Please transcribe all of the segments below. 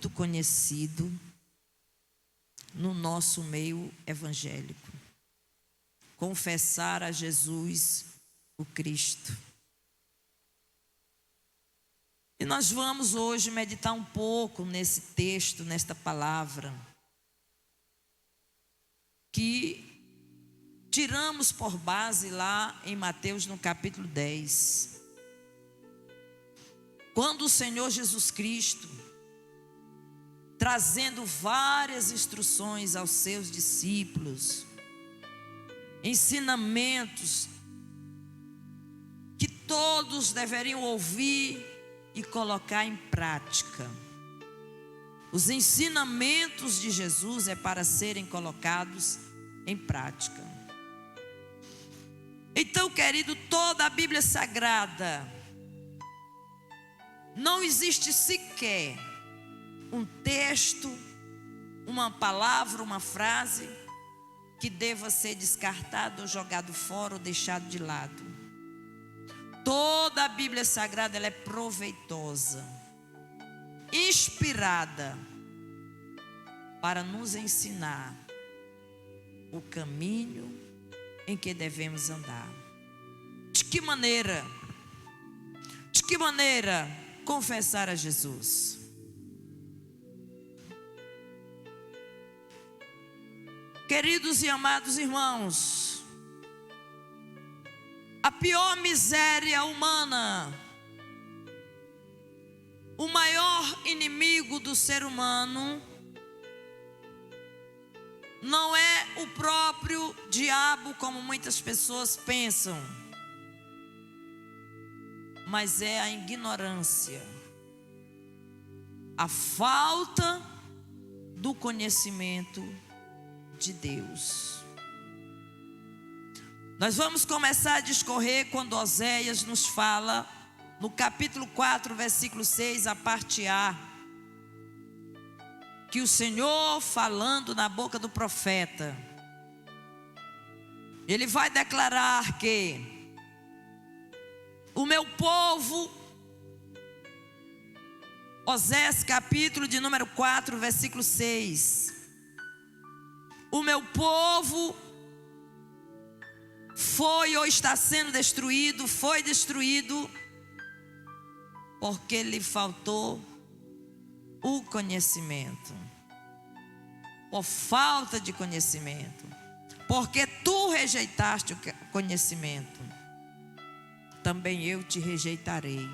muito conhecido no nosso meio evangélico. Confessar a Jesus o Cristo. E nós vamos hoje meditar um pouco nesse texto, nesta palavra, que tiramos por base lá em Mateus no capítulo 10. Quando o Senhor Jesus Cristo, trazendo várias instruções aos seus discípulos, ensinamentos que todos deveriam ouvir e colocar em prática. Os ensinamentos de Jesus é para serem colocados em prática. Então, querido, toda a Bíblia Sagrada, não existe sequer um texto, uma palavra, uma frase que deva ser descartado ou jogado fora ou deixado de lado. Toda a Bíblia Sagrada ela é proveitosa, inspirada para nos ensinar o caminho em que devemos andar. De que maneira confessar a Jesus? Queridos e amados irmãos, a pior miséria humana, o maior inimigo do ser humano, não é o próprio diabo, como muitas pessoas pensam, mas é a ignorância, a falta do conhecimento de Deus. Nós vamos começar a discorrer quando Oséias nos fala, no capítulo 4, versículo 6, a parte A, que o Senhor, falando na boca do profeta, ele vai declarar que o meu povo, Oséias capítulo de número 4, versículo 6, o meu povo foi ou está sendo destruído, foi destruído, porque lhe faltou o conhecimento, por falta de conhecimento, porque tu rejeitaste o conhecimento, também eu te rejeitarei,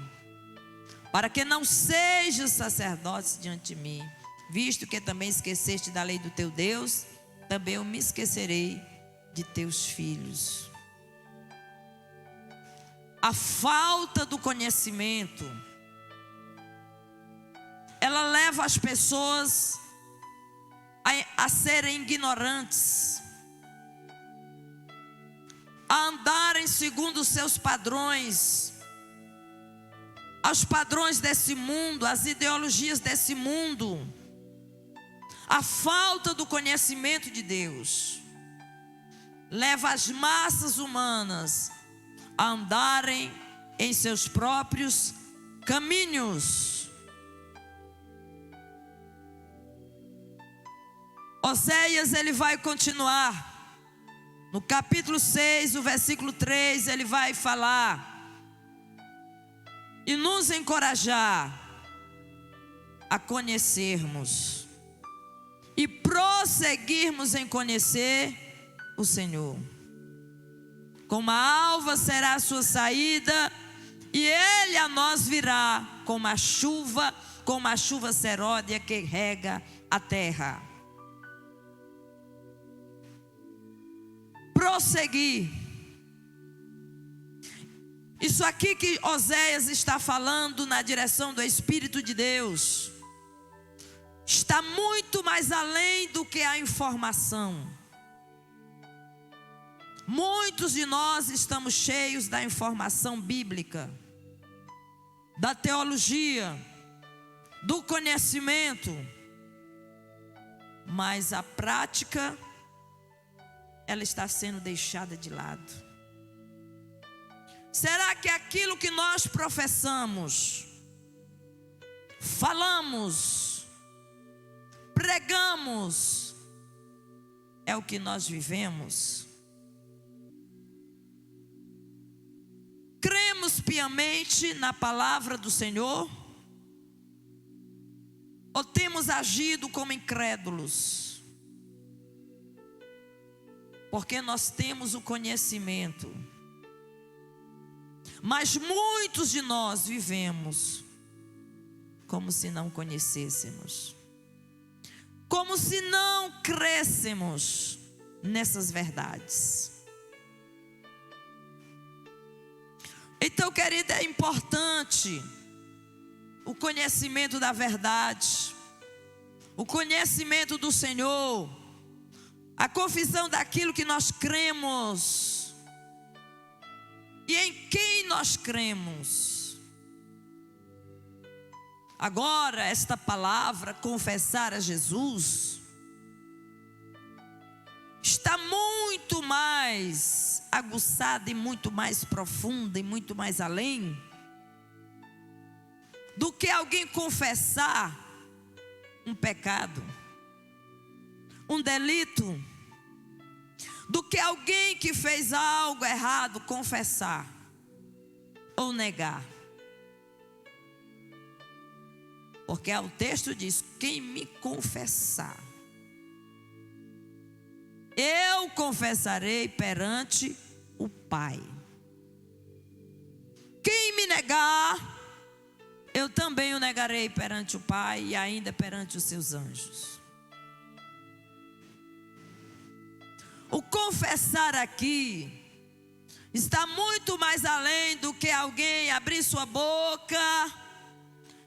para que não sejas sacerdote diante de mim, visto que também esqueceste da lei do teu Deus, também eu me esquecerei de teus filhos. A falta do conhecimento, ela leva as pessoas a serem ignorantes, a andarem segundo os seus padrões, aos padrões desse mundo, as ideologias desse mundo. A falta do conhecimento de Deus leva as massas humanas a andarem em seus próprios caminhos. Oséias ele vai continuar no capítulo 6, o versículo 3, ele vai falar e nos encorajar a conhecermos e prosseguirmos em conhecer o Senhor. Como a alva será a sua saída, e Ele a nós virá como a chuva seródia que rega a terra. Prosseguir. Isso aqui que Oséias está falando na direção do Espírito de Deus está muito mais além do que a informação. Muitos de nós estamos cheios da informação bíblica, da teologia, do conhecimento, mas a prática, ela está sendo deixada de lado. Será que aquilo que nós professamos, falamos, falamos é o que nós vivemos? Cremos piamente na palavra do Senhor? Ou temos agido como incrédulos? Porque nós temos o conhecimento, mas muitos de nós vivemos como se não conhecêssemos, como se não crescemos nessas verdades. Então, querida, é importante o conhecimento da verdade, o conhecimento do Senhor, a confissão daquilo que nós cremos e em quem nós cremos. Agora, esta palavra, confessar a Jesus, está muito mais aguçada e muito mais profunda e muito mais além do que alguém confessar um pecado, um delito, do que alguém que fez algo errado confessar ou negar. Porque o texto diz: quem me confessar, eu confessarei perante o Pai. Quem me negar, eu também o negarei perante o Pai e ainda perante os seus anjos. O confessar aqui está muito mais além do que alguém abrir sua boca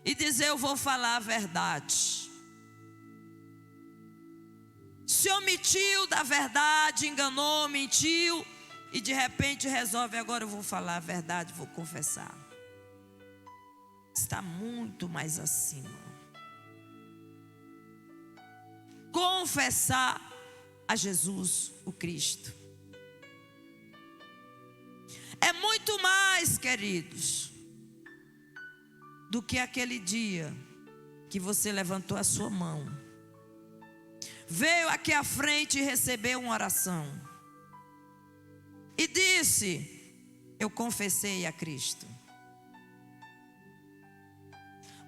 e dizer: eu vou falar a verdade. Se omitiu da verdade, enganou, mentiu, e de repente resolve: agora eu vou falar a verdade, vou confessar. Está muito mais acima. Confessar a Jesus o Cristo é muito mais, queridos, do que aquele dia que você levantou a sua mão, veio aqui à frente e recebeu uma oração e disse: eu confessei a Cristo.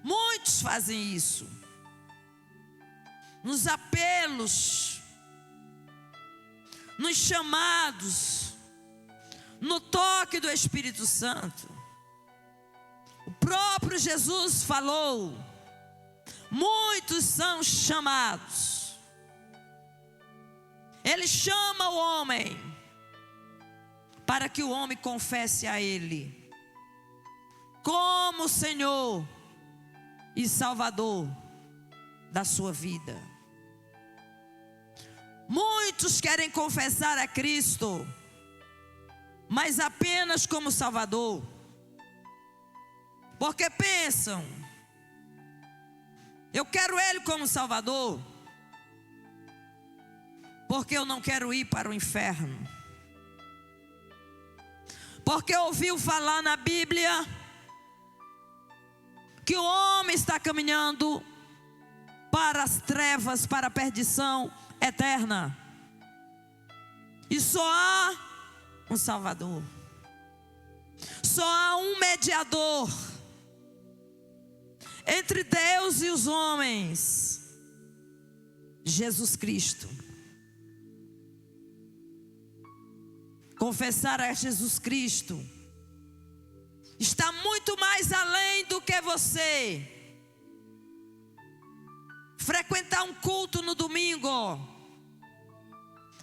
Muitos fazem isso nos apelos, nos chamados, no toque do Espírito Santo. O próprio Jesus falou: muitos são chamados. Ele chama o homem para que o homem confesse a Ele como Senhor e Salvador da sua vida. Muitos querem confessar a Cristo, mas apenas como Salvador, porque pensam: eu quero Ele como Salvador, porque eu não quero ir para o inferno. Porque ouviu falar na Bíblia que o homem está caminhando para as trevas, para a perdição eterna, e só há um Salvador, só há um mediador entre Deus e os homens: Jesus Cristo. Confessar a Jesus Cristo está muito mais além do que você frequentar um culto no domingo,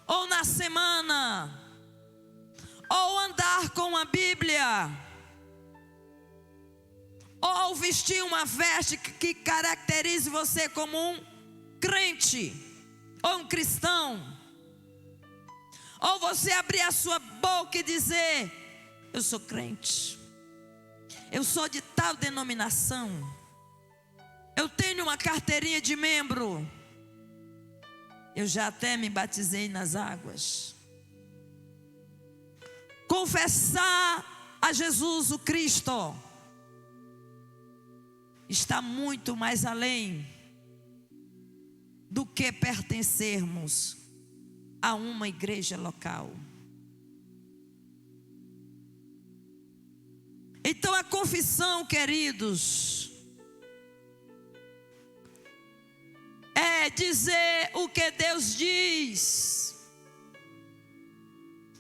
ou na semana, ou andar com a Bíblia, ou vestir uma veste que caracterize você como um crente ou um cristão, ou você abrir a sua boca e dizer: eu sou crente, eu sou de tal denominação, eu tenho uma carteirinha de membro, eu já até me batizei nas águas. Confessar a Jesus o Cristo está muito mais além do que pertencermos a uma igreja local. Então a confissão, queridos, é dizer o que Deus diz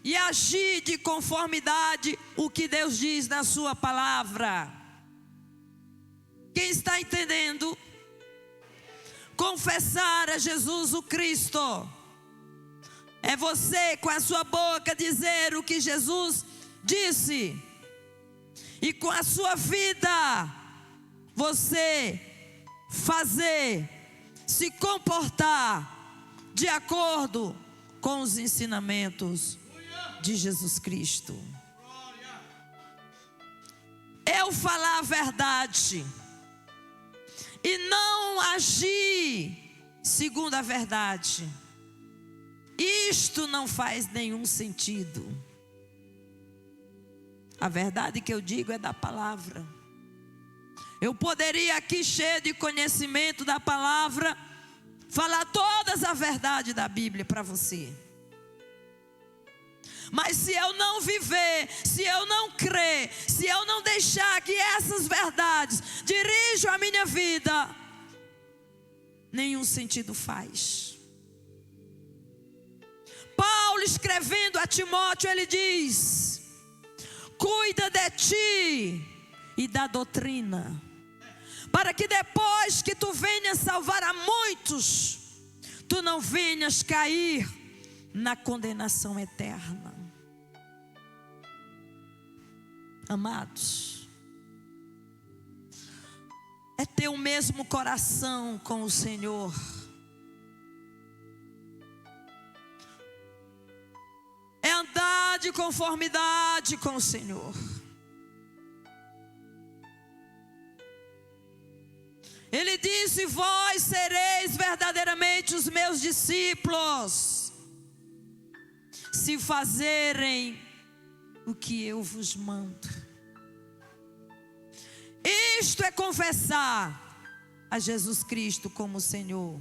e agir de conformidade o que Deus diz na sua palavra. Quem está entendendo? Confessar a Jesus o Cristo é você com a sua boca dizer o que Jesus disse, e com a sua vida você fazer, se comportar de acordo com os ensinamentos de Jesus Cristo. Eu falar a verdade e não agir segundo a verdade, isto não faz nenhum sentido. A verdade que eu digo é da palavra. Eu poderia aqui, cheio de conhecimento da palavra, falar todas a verdade da Bíblia para você. Mas se eu não viver, se eu não crer, se eu não deixar que essas verdades dirijam a minha vida, nenhum sentido faz. Paulo, escrevendo a Timóteo, ele diz: cuida de ti e da doutrina, para que depois que tu venhas salvar a muitos, tu não venhas cair na condenação eterna. Amados, é ter o mesmo coração com o Senhor. É andar de conformidade com o Senhor. Ele disse: vós sereis verdadeiramente os meus discípulos, se fazerem o que eu vos mando. Isto é confessar a Jesus Cristo como Senhor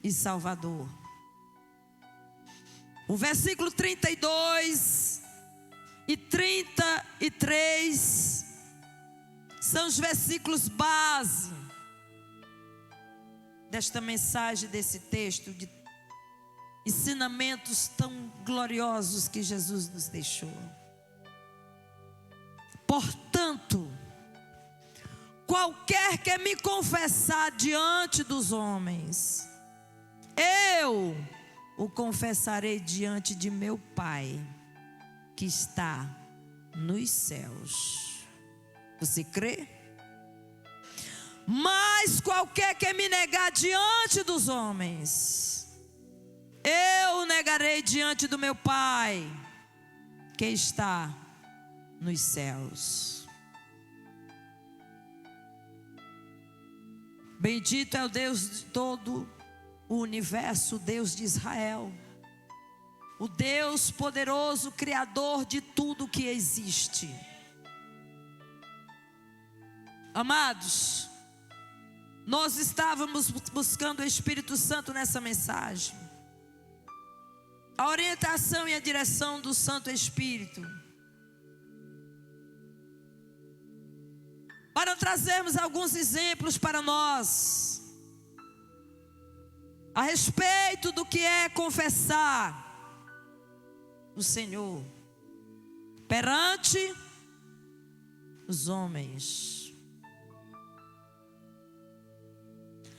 e Salvador. O versículo 32 e 33 são os versículos base desta mensagem, desse texto, de ensinamentos tão gloriosos que Jesus nos deixou. Portanto, qualquer que me confessar diante dos homens, eu o confessarei diante de meu Pai que está nos céus. Você crê? Mas qualquer que me negar diante dos homens, eu o negarei diante do meu Pai que está nos céus. Bendito é o Deus de todo o universo, o Deus de Israel, o Deus poderoso, criador de tudo que existe. Amados, nós estávamos buscando o Espírito Santo nessa mensagem, a orientação e a direção do Santo Espírito, para trazermos alguns exemplos para nós a respeito do que é confessar o Senhor perante os homens.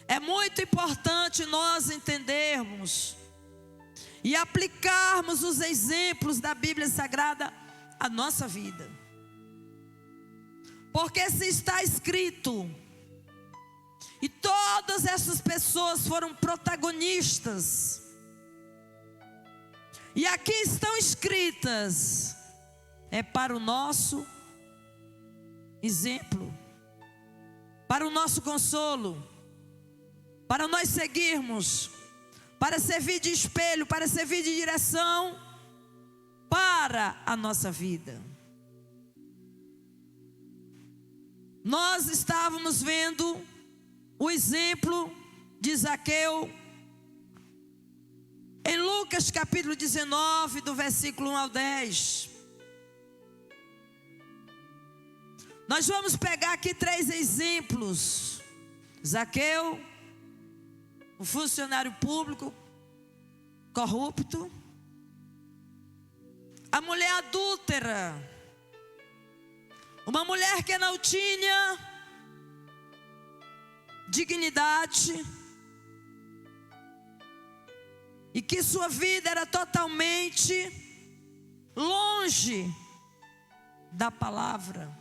É muito importante nós entendermos e aplicarmos os exemplos da Bíblia Sagrada à nossa vida. Porque se está escrito, e todas essas pessoas foram protagonistas, e aqui estão escritas, é para o nosso exemplo, para o nosso consolo, para nós seguirmos, para servir de espelho, para servir de direção para a nossa vida. Nós estávamos vendo o exemplo de Zaqueu, em Lucas capítulo 19, do versículo 1 ao 10. Nós vamos pegar aqui 3 exemplos. Zaqueu, o funcionário público corrupto, a mulher adúltera, uma mulher que não tinha dignidade e que sua vida era totalmente longe da palavra,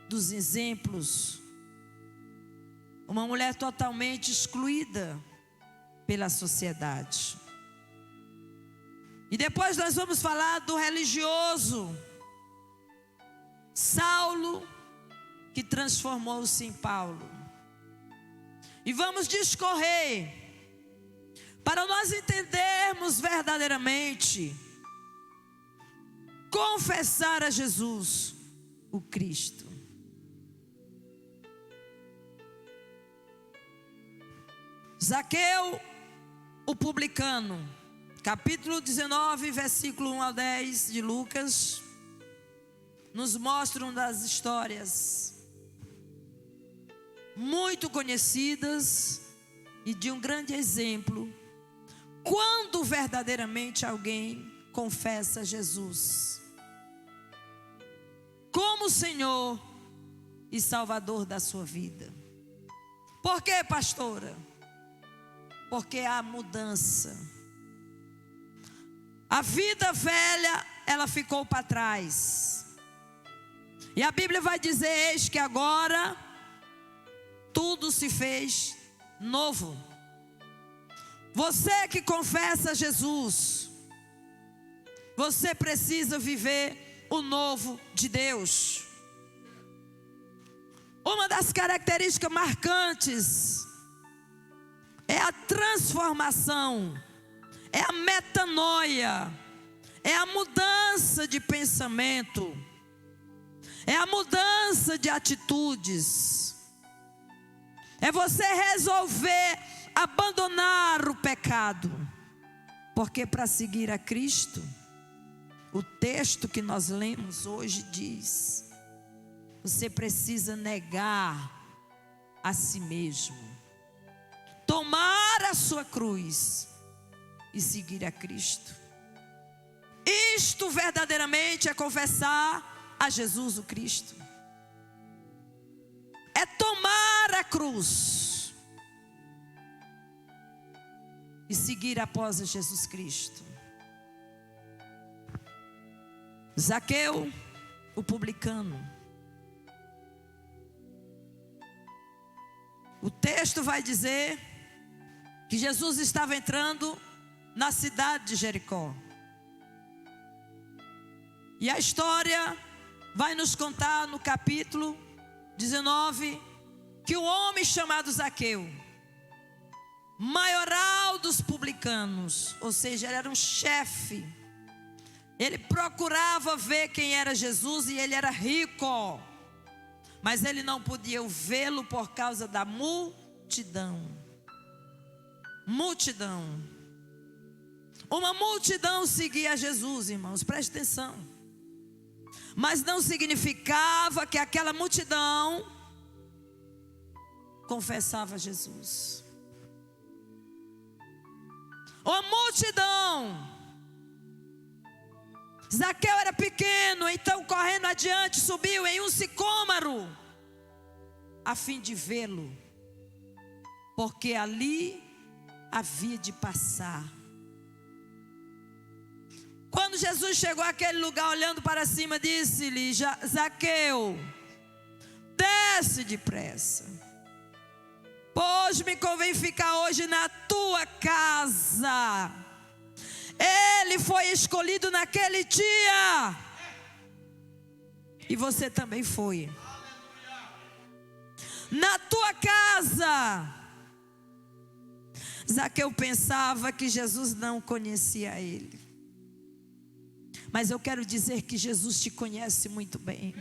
dos exemplos. Uma mulher totalmente excluída pela sociedade. E depois nós vamos falar do religioso Saulo, que transformou-se em Paulo. E vamos discorrer para nós entendermos verdadeiramente, confessar a Jesus, o Cristo. Zaqueu, o publicano, capítulo 19, versículo 1 ao 10 de Lucas, nos mostra uma das histórias muito conhecidas e de um grande exemplo, quando verdadeiramente alguém confessa Jesus como Senhor e Salvador da sua vida. Por quê, pastora? Porque há mudança. A vida velha, ela ficou para trás. E a Bíblia vai dizer: eis que agora tudo se fez novo. Você que confessa Jesus, você precisa viver o novo de Deus. Uma das características marcantes é a transformação, é a metanoia, é a mudança de pensamento, é a mudança de atitudes, é você resolver abandonar o pecado, porque para seguir a Cristo, o texto que nós lemos hoje diz: você precisa negar a si mesmo, tomar a sua cruz e seguir a Cristo. Isto verdadeiramente é confessar a Jesus o Cristo, é tomar a cruz e seguir após Jesus Cristo. Zaqueu, o publicano, o texto vai dizer que Jesus estava entrando na cidade de Jericó. E a história vai nos contar no capítulo 19 que um homem chamado Zaqueu, maioral dos publicanos, ou seja, ele era um chefe, ele procurava ver quem era Jesus, e ele era rico, mas ele não podia vê-lo por causa da multidão. Multidão. Uma multidão seguia Jesus, irmãos, preste atenção. Mas não significava que aquela multidão confessava Jesus. Uma multidão. Zaqueu era pequeno, então correndo adiante subiu em um sicômoro, a fim de vê-lo, porque ali havia de passar. Quando Jesus chegou àquele lugar, olhando para cima, disse-lhe: Zaqueu, desce depressa, pois me convém ficar hoje na tua casa. Ele foi escolhido naquele dia, e você também foi. Na tua casa. Zaqueu pensava que Jesus não conhecia ele, mas eu quero dizer que Jesus te conhece muito bem.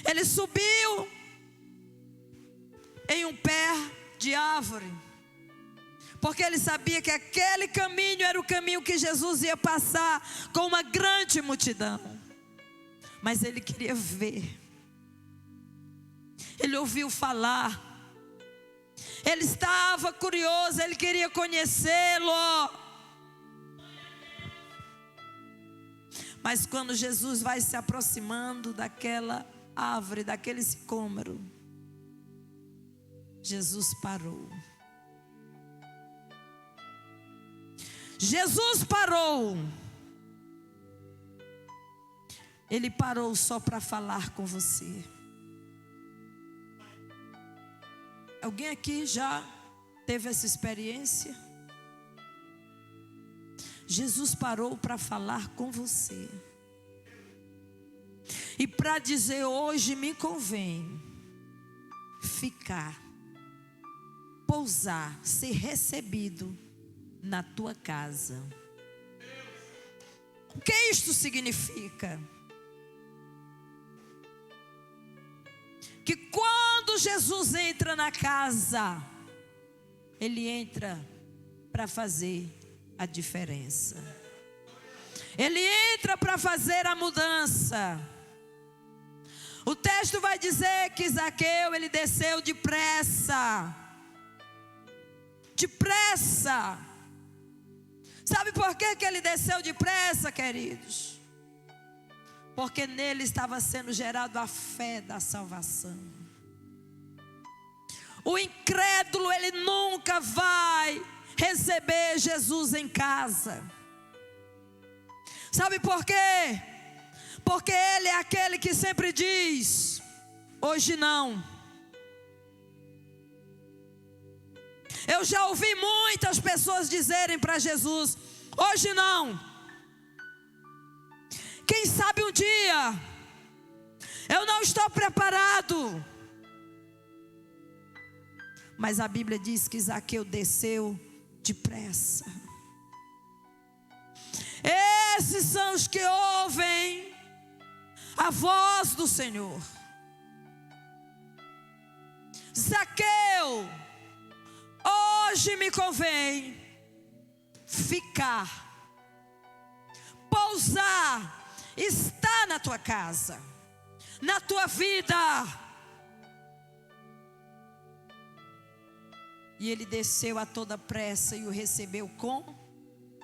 Ele subiu em um pé de árvore, porque ele sabia que aquele caminho era o caminho que Jesus ia passar com uma grande multidão. Mas ele queria ver. Ele ouviu falar. Ele estava curioso, ele queria conhecê-lo. Mas quando Jesus vai se aproximando daquela árvore, daquele sicômoro, Jesus parou. Jesus parou. Ele parou só para falar com você. Alguém aqui já teve essa experiência? Jesus parou para falar com você. E para dizer: hoje me convém ficar, pousar, ser recebido na tua casa. O que isto significa? Que quando Jesus entra na casa, ele entra para fazer a diferença. Ele entra para fazer a mudança. O texto vai dizer que Zaqueu, ele desceu depressa. Depressa. Sabe por que ele desceu depressa, queridos? Porque nele estava sendo gerado a fé da salvação. O incrédulo, ele nunca vai receber Jesus em casa. Sabe por quê? Porque ele é aquele que sempre diz: hoje não. Eu já ouvi muitas pessoas dizerem para Jesus: hoje não. Quem sabe um dia, eu não estou preparado. Mas a Bíblia diz que Zaqueu desceu depressa. Esses são os que ouvem a voz do Senhor. Zaqueu, hoje me convém ficar, pousar, estar na tua casa, na tua vida. E ele desceu a toda pressa e o recebeu com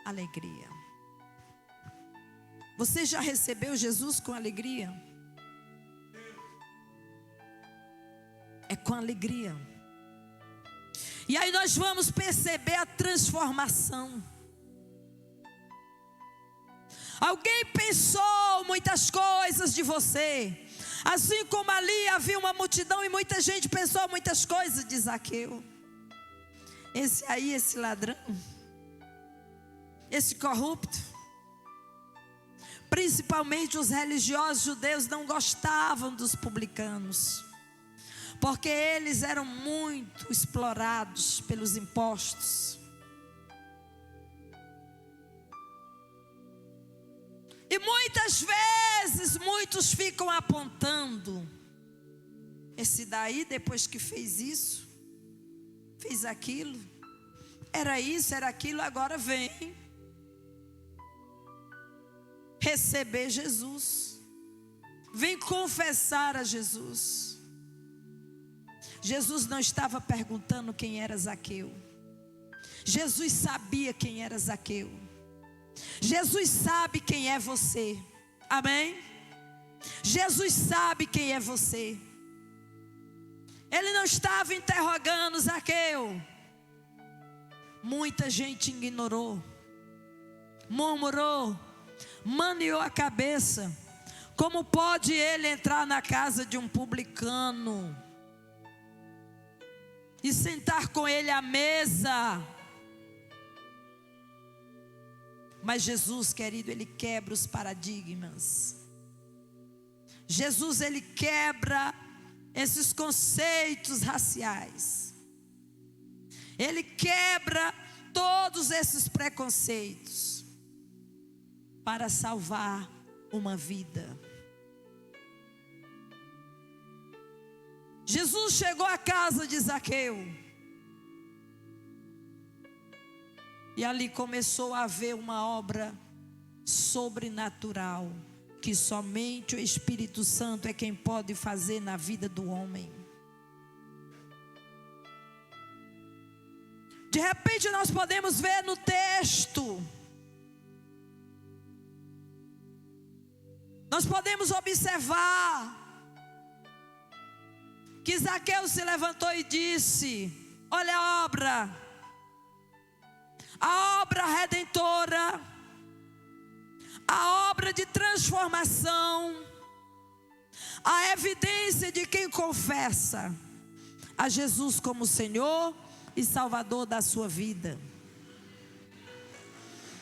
alegria. Você já recebeu Jesus com alegria? É com alegria. E aí nós vamos perceber a transformação. Alguém pensou muitas coisas de você, assim como ali havia uma multidão e muita gente pensou muitas coisas de Zaqueu. Esse aí, esse ladrão, esse corrupto. Principalmente os religiosos judeus não gostavam dos publicanos, porque eles eram muito explorados pelos impostos. E muitas vezes muitos ficam apontando: esse daí, depois que fez isso, fez aquilo, era isso, era aquilo, agora vem receber Jesus, vem confessar a Jesus. Jesus não estava perguntando quem era Zaqueu. Jesus sabia quem era Zaqueu. Jesus sabe quem é você. Amém? Jesus sabe quem é você. Ele não estava interrogando Zaqueu. Muita gente ignorou, murmurou, maniou a cabeça. Como pode ele entrar na casa de um publicano e sentar com ele à mesa? Mas Jesus, querido, ele quebra os paradigmas. Jesus, ele quebra esses conceitos raciais. Ele quebra todos esses preconceitos para salvar uma vida. Jesus chegou à casa de Zaqueu. E ali começou a haver uma obra sobrenatural, que somente o Espírito Santo é quem pode fazer na vida do homem. De repente nós podemos ver no texto, nós podemos observar que Zaqueu se levantou e disse: olha a obra redentora, a obra de transformação, a evidência de quem confessa a Jesus como Senhor e Salvador da sua vida.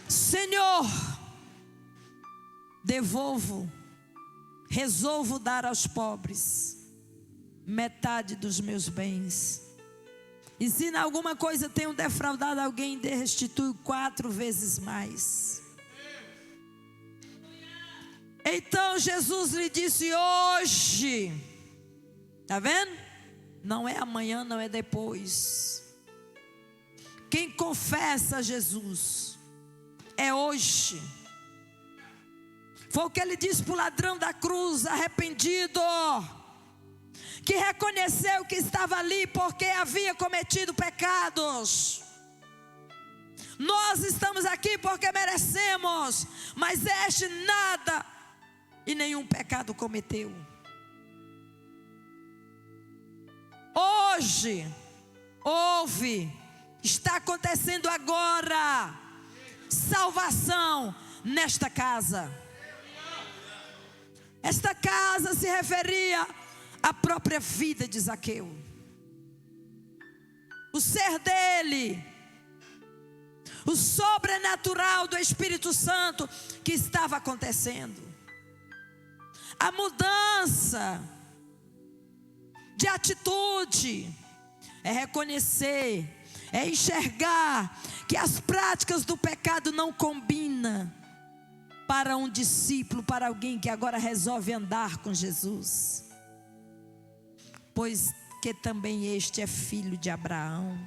Senhor, resolvo dar aos pobres metade dos meus bens. E se em alguma coisa tenho defraudado alguém, restituo 4 vezes mais. Então Jesus lhe disse: hoje, está vendo? Não é amanhã, não é depois. Quem confessa a Jesus é hoje. Foi o que ele disse para o ladrão da cruz, arrependido, que reconheceu que estava ali porque havia cometido pecados. Nós estamos aqui porque merecemos, mas este nada e nenhum pecado cometeu. Hoje, está acontecendo agora salvação nesta casa. Esta casa se referia à própria vida de Zaqueu. O ser dele, o sobrenatural do Espírito Santo que estava acontecendo. A mudança de atitude é reconhecer, é enxergar que as práticas do pecado não combinam para um discípulo, para alguém que agora resolve andar com Jesus. Pois que também este é filho de Abraão.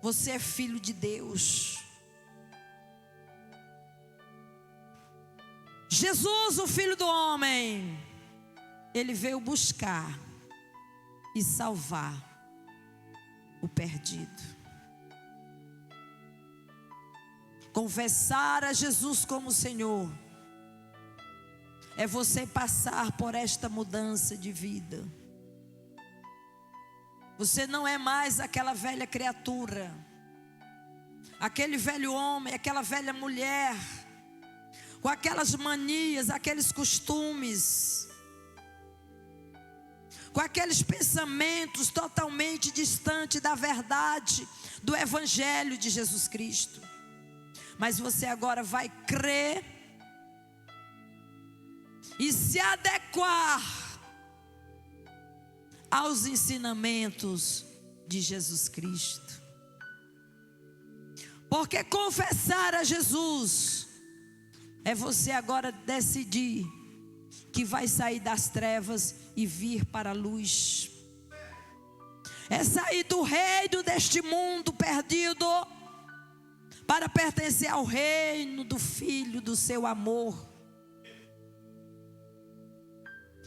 Você é filho de Deus. Jesus, o Filho do Homem, ele veio buscar e salvar o perdido. Confessar a Jesus como Senhor é você passar por esta mudança de vida. Você não é mais aquela velha criatura, aquele velho homem, aquela velha mulher, com aquelas manias, aqueles costumes, com aqueles pensamentos totalmente distantes da verdade do Evangelho de Jesus Cristo. Mas você agora vai crer e se adequar aos ensinamentos de Jesus Cristo. Porque confessar a Jesus é você agora decidir que vai sair das trevas e vir para a luz. É sair do reino deste mundo perdido para pertencer ao reino do Filho do seu amor.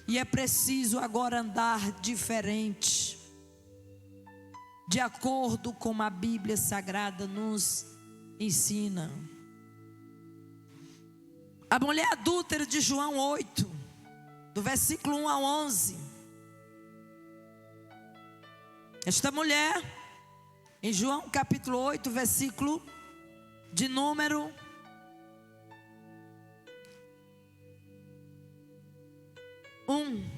E é preciso agora andar diferente, de acordo com a Bíblia Sagrada nos ensina. A mulher adúltera de João 8, do versículo 1 ao 11. Esta mulher, em João capítulo 8, versículo de número 1.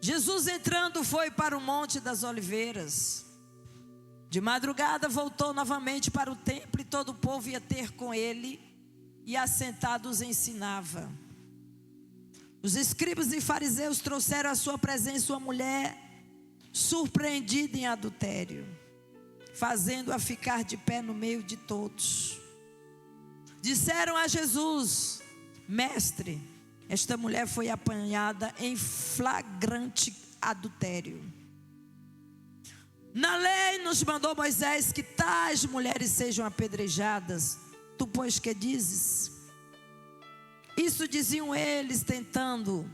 Jesus entrando foi para o Monte das Oliveiras. De madrugada voltou novamente para o templo e todo o povo ia ter com ele e assentados ensinava. Os escribas e fariseus trouxeram à sua presença uma mulher surpreendida em adultério, fazendo-a ficar de pé no meio de todos. Disseram a Jesus: Mestre, esta mulher foi apanhada em flagrante adultério. Na lei nos mandou Moisés que tais mulheres sejam apedrejadas. Tu, pois, que dizes? Isso diziam eles, tentando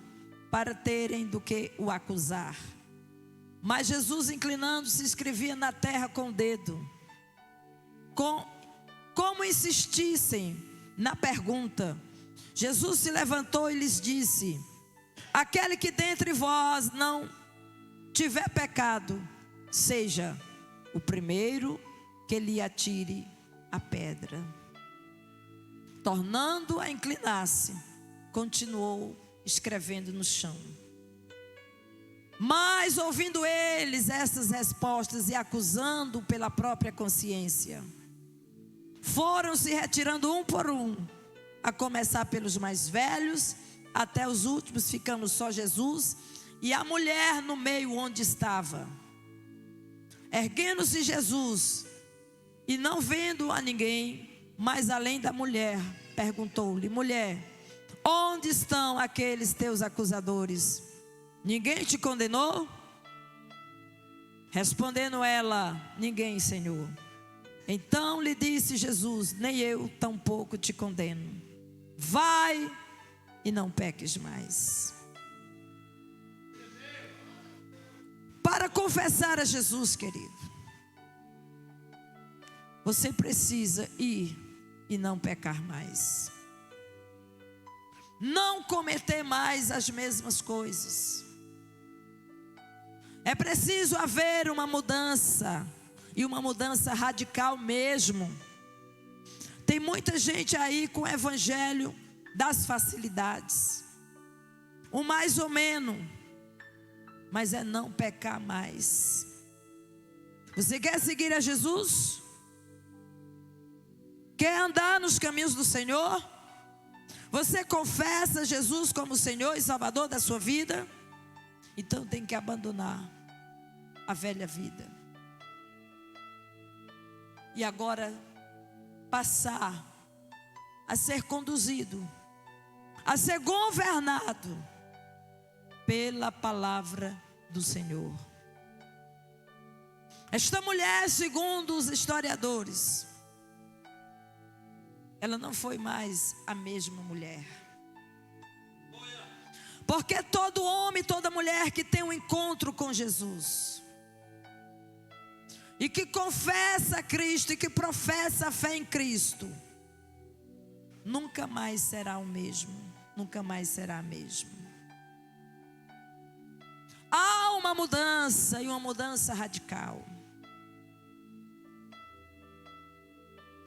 para terem do que o acusar. Mas Jesus, inclinando-se, escrevia na terra com o dedo. Como insistissem na pergunta, Jesus se levantou e lhes disse: aquele que dentre vós não tiver pecado, seja o primeiro que lhe atire a pedra. Tornando a inclinar-se, continuou escrevendo no chão. Mas ouvindo eles essas respostas e acusando pela própria consciência, foram se retirando um por um, a começar pelos mais velhos até os últimos, ficando só Jesus e a mulher no meio onde estava. Erguendo-se Jesus e não vendo a ninguém, mas além da mulher, perguntou-lhe: mulher, onde estão aqueles teus acusadores? Ninguém te condenou? Respondendo ela: ninguém, Senhor. Então lhe disse Jesus: nem eu tampouco te condeno. Vai e não peques mais. Para confessar a Jesus, querido, você precisa ir e não pecar mais. Não cometer mais as mesmas coisas. É preciso haver uma mudança, e uma mudança radical mesmo. Tem muita gente aí com o evangelho das facilidades, o mais ou menos, mas é não pecar mais. Você quer seguir a Jesus? Quer andar nos caminhos do Senhor? Você confessa Jesus como Senhor e Salvador da sua vida? Então tem que abandonar a velha vida. E agora passar a ser conduzido, a ser governado pela palavra do Senhor. Esta mulher, segundo os historiadores, ela não foi mais a mesma mulher. Porque todo homem, toda mulher que tem um encontro com Jesus e que confessa Cristo e que professa a fé em Cristo, nunca mais será o mesmo, nunca mais será a mesma. Há uma mudança, e uma mudança radical.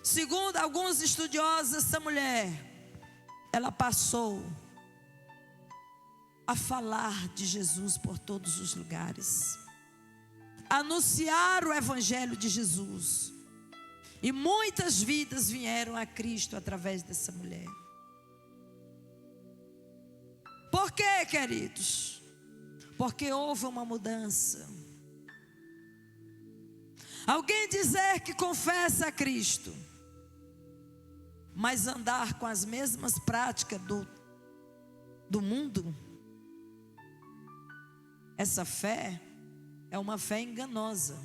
Segundo alguns estudiosos, essa mulher, ela passou a falar de Jesus por todos os lugares, anunciar o evangelho de Jesus, e muitas vidas vieram a Cristo através dessa mulher. Por quê, queridos? Porque houve uma mudança. Alguém dizer que confessa a Cristo, mas andar com as mesmas práticas do mundo, essa fé é uma fé enganosa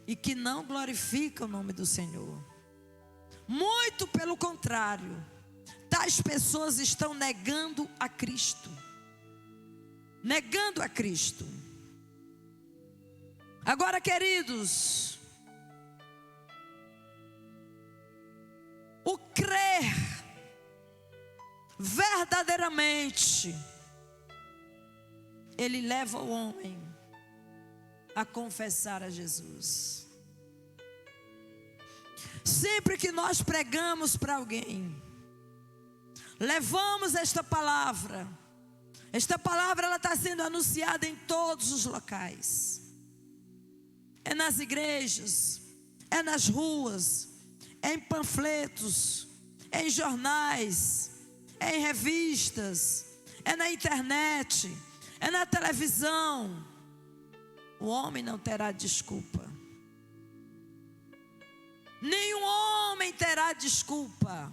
e que não glorifica o nome do Senhor. Muito pelo contrário, tais pessoas estão negando a Cristo. Negando a Cristo. Agora, queridos, o crer verdadeiramente, ele leva o homem a confessar a Jesus. Sempre que nós pregamos para alguém, levamos esta palavra ela está sendo anunciada em todos os locais. É nas igrejas, é nas ruas, é em panfletos, é em jornais, é em revistas, é na internet, é na televisão. O homem não terá desculpa. Nenhum homem terá desculpa,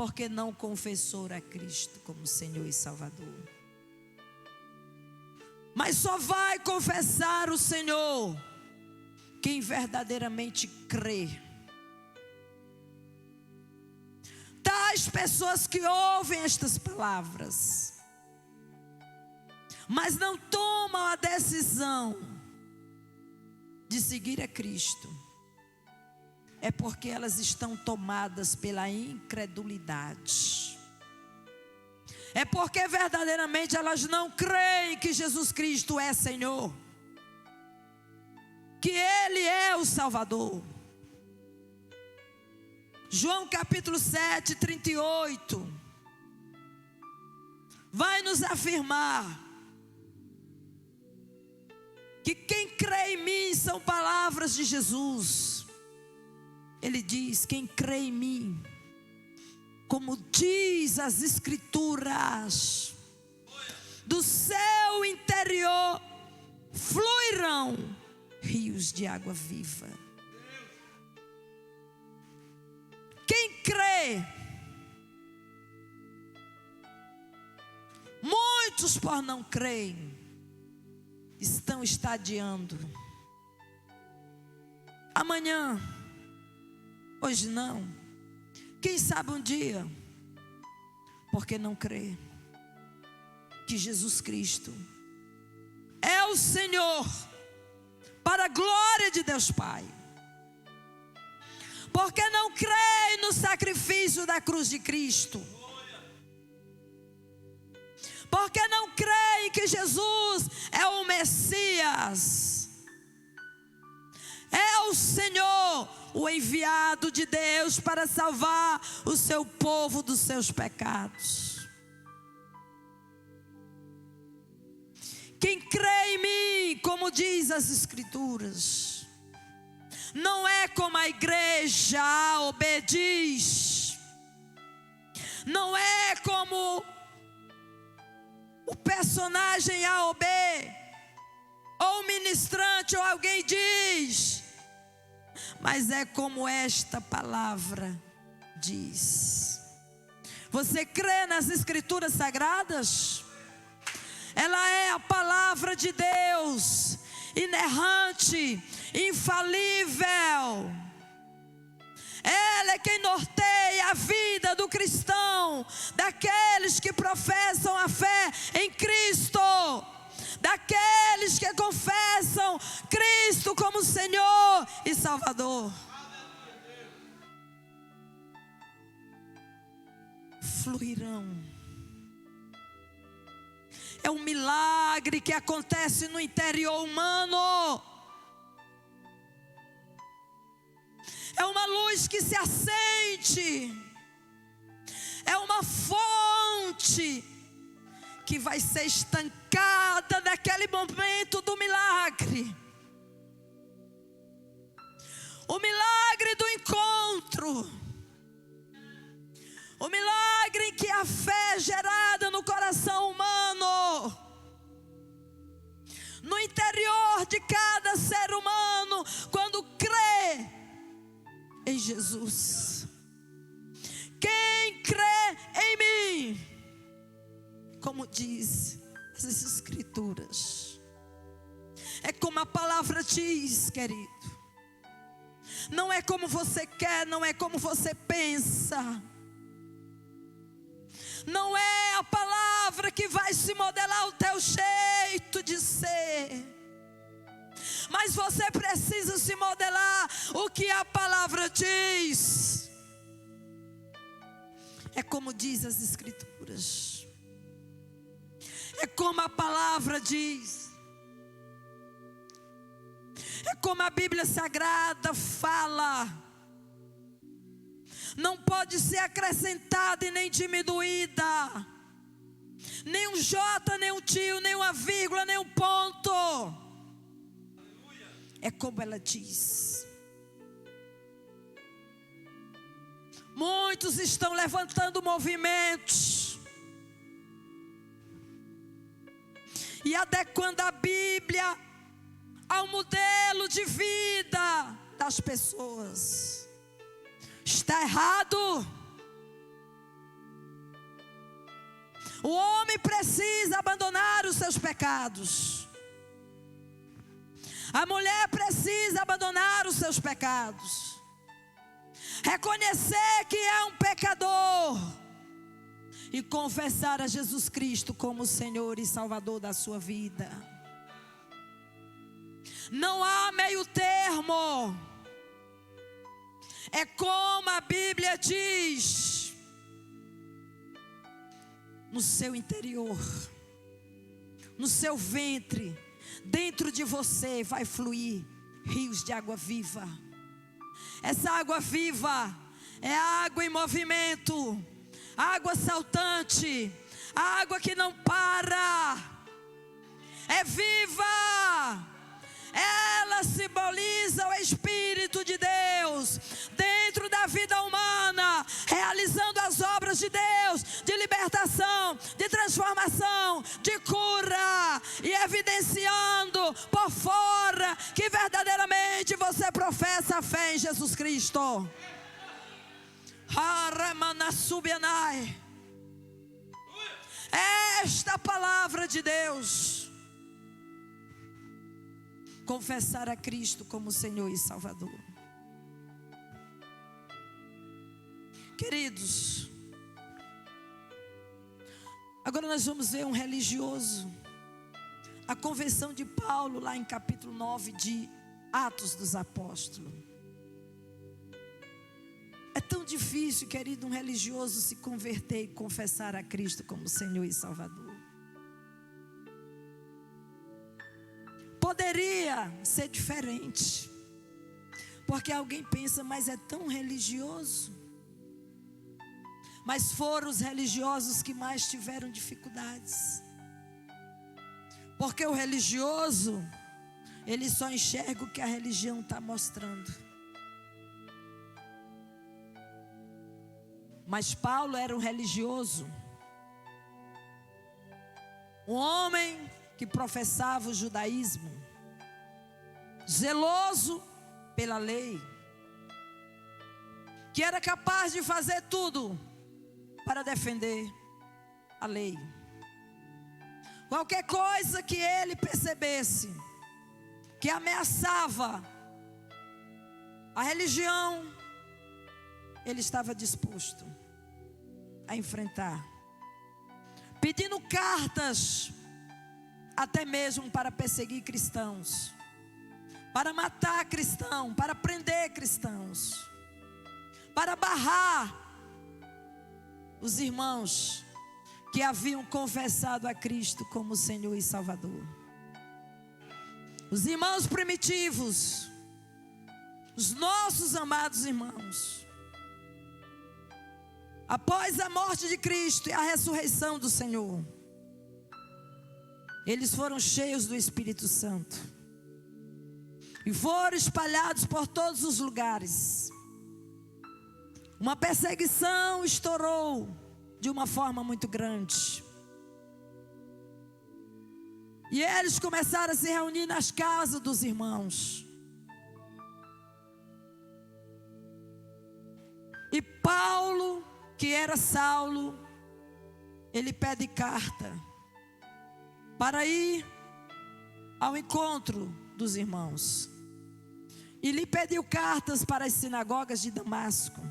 porque não confessou a Cristo como Senhor e Salvador. Mas só vai confessar o Senhor quem verdadeiramente crê. Tais pessoas que ouvem estas palavras, mas não tomam a decisão de seguir a Cristo, é porque elas estão tomadas pela incredulidade. É porque verdadeiramente elas não creem que Jesus Cristo é Senhor, que Ele é o Salvador. João capítulo 7, 38, vai nos afirmar que quem crê em mim, são palavras de Jesus. Ele diz: quem crê em mim, como diz as Escrituras, do seu interior fluirão rios de água viva. Quem crê, muitos por não crerem, estão estadiando. Amanhã, hoje não, quem sabe um dia, porque não crê que Jesus Cristo é o Senhor, para a glória de Deus Pai. Porque não crê no sacrifício da cruz de Cristo. Porque não crê que Jesus é o Messias, é o Senhor, o enviado de Deus para salvar o seu povo dos seus pecados. Quem crê em mim, como diz as Escrituras, não é como a igreja A ou B diz, não é como o personagem A ou B, ou o ministrante ou alguém diz, mas é como esta palavra diz. Você crê nas Escrituras Sagradas? Ela é a palavra de Deus, inerrante, infalível. Ela é quem norteia a vida do cristão, daqueles que professam a fé em Cristo, daqueles que confessam Cristo como Senhor e Salvador. Fluirão. É um milagre que acontece no interior humano. É uma luz que se acende. É uma fonte que vai ser estancada naquele momento do milagre. O milagre do encontro. O milagre em que a fé é gerada no coração humano, no interior de cada ser humano, quando crê em Jesus. Quem crê em mim, como diz as Escrituras, é como a palavra diz, querido. Não é como você quer, não é como você pensa. Não é a palavra que vai se modelar o teu jeito de ser, mas você precisa se modelar o que a palavra diz. É como diz as Escrituras, é como a palavra diz, é como a Bíblia Sagrada fala. Não pode ser acrescentada e nem diminuída. Nem um J, nem um tio, nem uma vírgula, nem um ponto. É como ela diz. Muitos estão levantando movimentos e adequando a Bíblia ao modelo de vida das pessoas. Está errado. O homem precisa abandonar os seus pecados. A mulher precisa abandonar os seus pecados. Reconhecer que é um pecador. E confessar a Jesus Cristo como Senhor e Salvador da sua vida. Não há meio termo. É como a Bíblia diz. No seu interior, no seu ventre, dentro de você vai fluir rios de água viva. Essa água viva é água em movimento, água saltante, água que não para, é viva. Ela simboliza o Espírito de Deus dentro da vida humana, realizando as obras de Deus, de libertação, de transformação, de cura, e evidenciando por fora que verdadeiramente você professa a fé em Jesus Cristo. Esta palavra de Deus. Confessar a Cristo como Senhor e Salvador. Queridos, agora nós vamos ver um religioso. A conversão de Paulo lá em capítulo 9 de Atos dos Apóstolos. É tão difícil, querido, um religioso se converter e confessar a Cristo como Senhor e Salvador. Poderia ser diferente, porque alguém pensa, mas é tão religioso. Mas foram os religiosos que mais tiveram dificuldades, porque o religioso, ele só enxerga o que a religião está mostrando. Mas Paulo era um religioso, um homem que professava o judaísmo, zeloso pela lei, que era capaz de fazer tudo para defender a lei. Qualquer coisa que ele percebesse que ameaçava a religião, ele estava disposto a enfrentar, pedindo cartas até mesmo para perseguir cristãos, para matar cristãos, para prender cristãos, para barrar os irmãos que haviam confessado a Cristo como Senhor e Salvador. Os irmãos primitivos, os nossos amados irmãos, após a morte de Cristo e a ressurreição do Senhor, eles foram cheios do Espírito Santo e foram espalhados por todos os lugares. Uma perseguição estourou de uma forma muito grande. E eles começaram a se reunir nas casas dos irmãos. E Paulo, que era Saulo, ele pede carta para ir ao encontro dos irmãos. E lhe pediu cartas para as sinagogas de Damasco,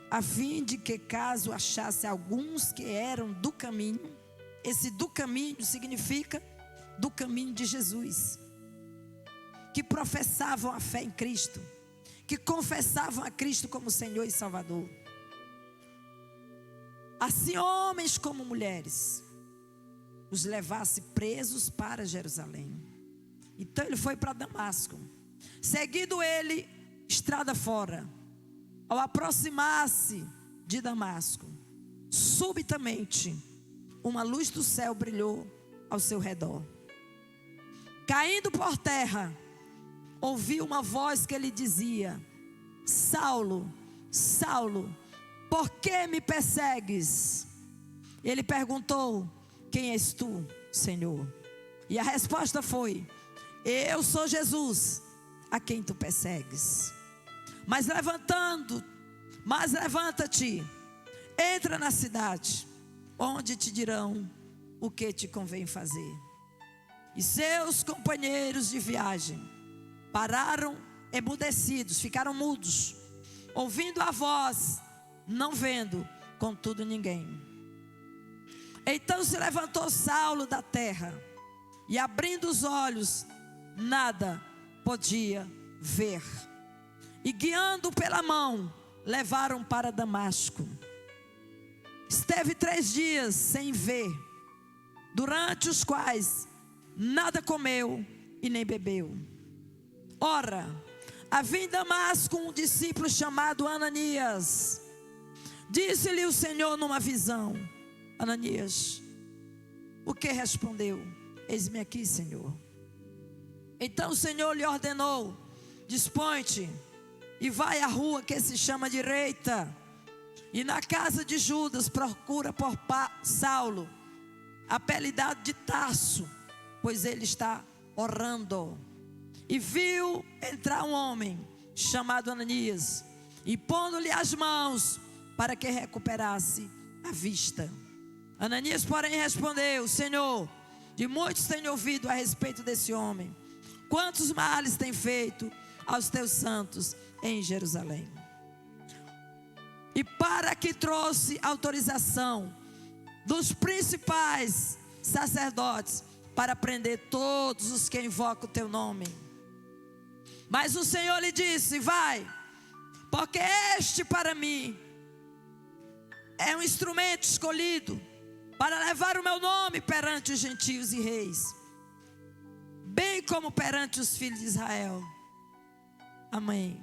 a fim de que, caso achasse alguns que eram do caminho, esse do caminho significa do caminho de Jesus, que professavam a fé em Cristo, que confessavam a Cristo como Senhor e Salvador, assim homens como mulheres, os levasse presos para Jerusalém. Então ele foi para Damasco. Seguindo ele, estrada fora, ao aproximar-se de Damasco, subitamente uma luz do céu brilhou ao seu redor. Caindo por terra, ouviu uma voz que lhe dizia: Saulo, Saulo, por que me persegues? Ele perguntou: quem és tu, Senhor? E a resposta foi: eu sou Jesus, a quem tu persegues. Mas levanta-te, entra na cidade, onde te dirão o que te convém fazer. E seus companheiros de viagem pararam emudecidos, ficaram mudos, ouvindo a voz, não vendo, contudo, ninguém. Então se levantou Saulo da terra, e abrindo os olhos, nada podia ver. E guiando pela mão, levaram para Damasco. Esteve 3 dias sem ver, durante os quais nada comeu e nem bebeu. Ora, havia em Damasco um discípulo chamado Ananias. Disse-lhe o Senhor numa visão: Ananias. O que respondeu? Eis-me aqui, Senhor. Então o Senhor lhe ordenou: dispõe-te e vai à rua que se chama Direita, e na casa de Judas procura por Saulo, apelidado de Tarso, pois ele está orando. E viu entrar um homem chamado Ananias, e pondo-lhe as mãos para que recuperasse a vista. Ananias, porém, respondeu: Senhor, de muitos tenho ouvido a respeito desse homem, quantos males tem feito aos teus santos em Jerusalém. E para que trouxe autorização dos principais sacerdotes para prender todos os que invocam o teu nome. Mas o Senhor lhe disse: vai, porque este para mim é um instrumento escolhido para levar o meu nome perante os gentios e reis, bem como perante os filhos de Israel. Amém.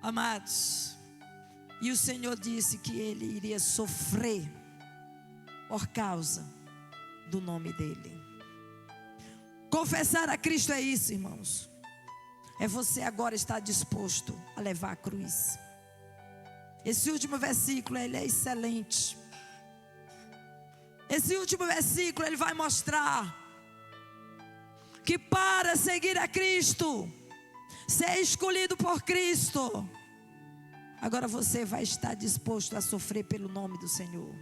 Amados, e o Senhor disse que ele iria sofrer por causa do nome dele. Confessar a Cristo é isso, irmãos. É você agora estar disposto a levar a cruz. Esse último versículo, ele é excelente. Esse último versículo, ele vai mostrar que para seguir a Cristo, ser escolhido por Cristo, agora você vai estar disposto a sofrer pelo nome do Senhor.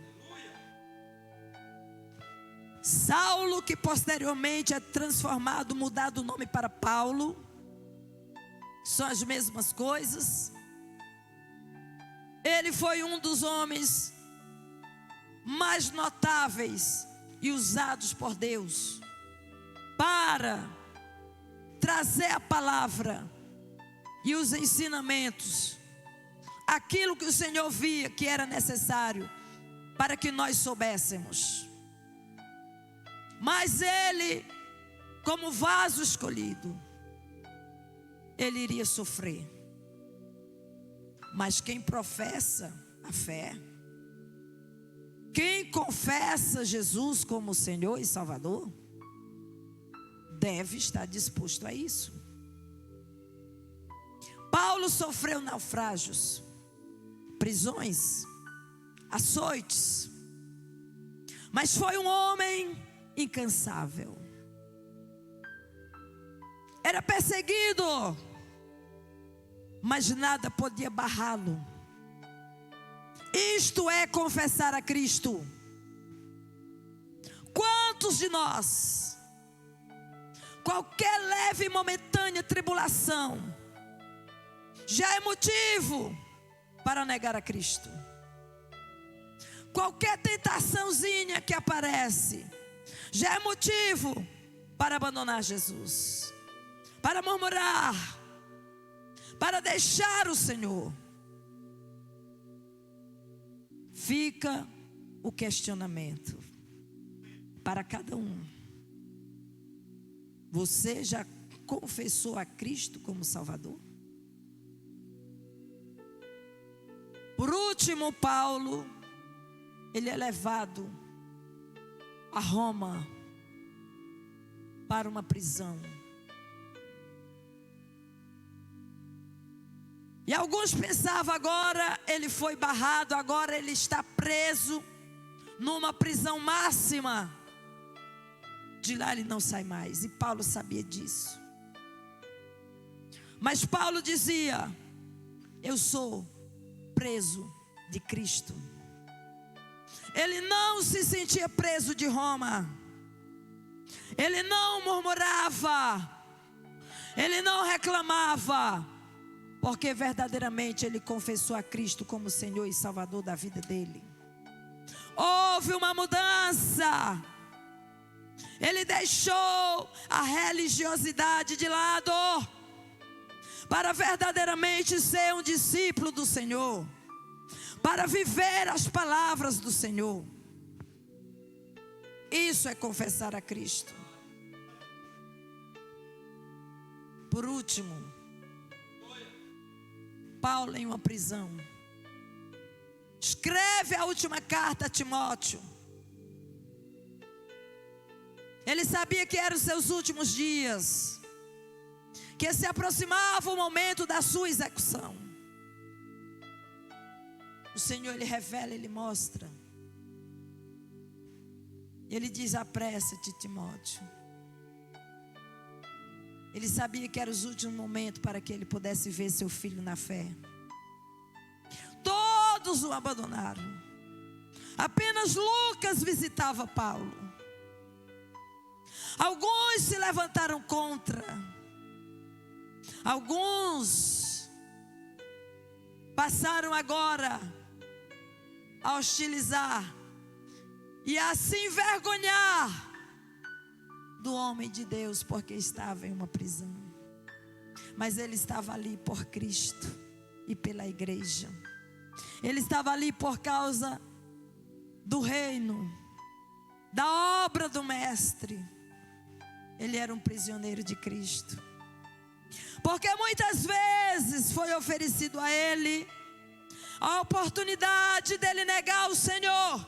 Saulo, que posteriormente é transformado, mudado o nome para Paulo, são as mesmas coisas. Ele foi um dos homens mais notáveis e usados por Deus para trazer a palavra e os ensinamentos, aquilo que o Senhor via que era necessário para que nós soubéssemos. Mas ele, como vaso escolhido, ele iria sofrer. Mas quem professa a fé, quem confessa Jesus como Senhor e Salvador, deve estar disposto a isso. Paulo sofreu naufrágios, prisões, açoites, mas foi um homem incansável. Era perseguido, mas nada podia barrá-lo. Isto é confessar a Cristo. Quantos de nós, qualquer leve e momentânea tribulação, já é motivo para negar a Cristo? Qualquer tentaçãozinha que aparece, já é motivo para abandonar Jesus, para murmurar, para deixar o Senhor. Fica o questionamento para cada um: você já confessou a Cristo como Salvador? Por último, Paulo, ele é levado a Roma para uma prisão. E alguns pensavam: agora ele foi barrado, agora ele está preso numa prisão máxima, de lá ele não sai mais. E Paulo sabia disso. Mas Paulo dizia: eu sou preso de Cristo. Ele não se sentia preso de Roma. Ele não murmurava. Ele não reclamava. Porque verdadeiramente ele confessou a Cristo como Senhor e Salvador da vida dele. Houve uma mudança. Ele deixou a religiosidade de lado para verdadeiramente ser um discípulo do Senhor, para viver as palavras do Senhor. Isso é confessar a Cristo. Por último, Paulo em uma prisão escreve a última carta a Timóteo. Ele sabia que eram os seus últimos dias, que se aproximava o momento da sua execução. O Senhor, Ele revela, Ele mostra. Ele diz: apressa-te, Timóteo. Ele sabia que eram os últimos momentos para que ele pudesse ver seu filho na fé. Todos o abandonaram. Apenas Lucas visitava Paulo. Alguns se levantaram contra. Alguns passaram agora a hostilizar e a se envergonhar do homem de Deus, porque estava em uma prisão. Mas ele estava ali por Cristo e pela igreja. Ele estava ali por causa do reino, da obra do mestre. Ele era um prisioneiro de Cristo. Porque muitas vezes foi oferecido a ele a oportunidade dele negar o Senhor,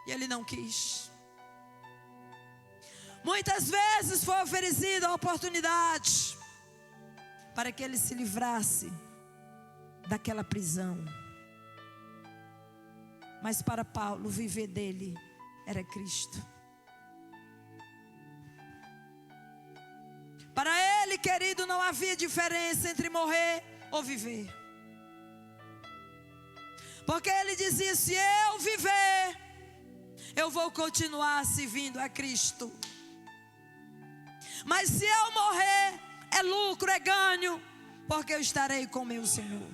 e ele não quis. Muitas vezes foi oferecida a oportunidade para que ele se livrasse daquela prisão. Mas para Paulo, o viver dele era Cristo. Para ele, querido, não havia diferença entre morrer ou viver. Porque ele dizia: se eu viver, eu vou continuar servindo a Cristo. Mas se eu morrer, é lucro, é ganho, porque eu estarei com meu Senhor.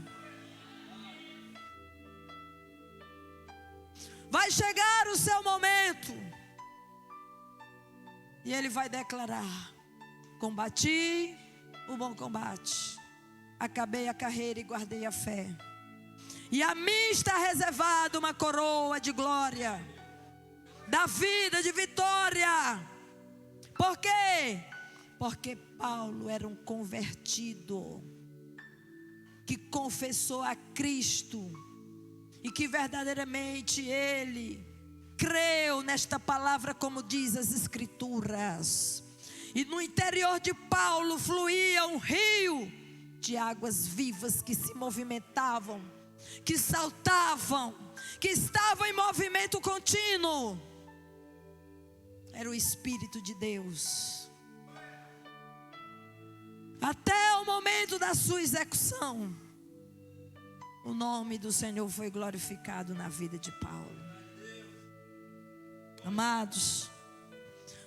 Vai chegar o seu momento, e ele vai declarar: combati o bom combate, acabei a carreira e guardei a fé, e a mim está reservada uma coroa de glória, da vida, de vitória. Por quê? Porque Paulo era um convertido, que confessou a Cristo, e que verdadeiramente ele creu nesta palavra, como diz as Escrituras. E no interior de Paulo fluía um rio de águas vivas que se movimentavam, que saltavam, que estavam em movimento contínuo. Era o Espírito de Deus. Até o momento da sua execução, o nome do Senhor foi glorificado na vida de Paulo. Amados,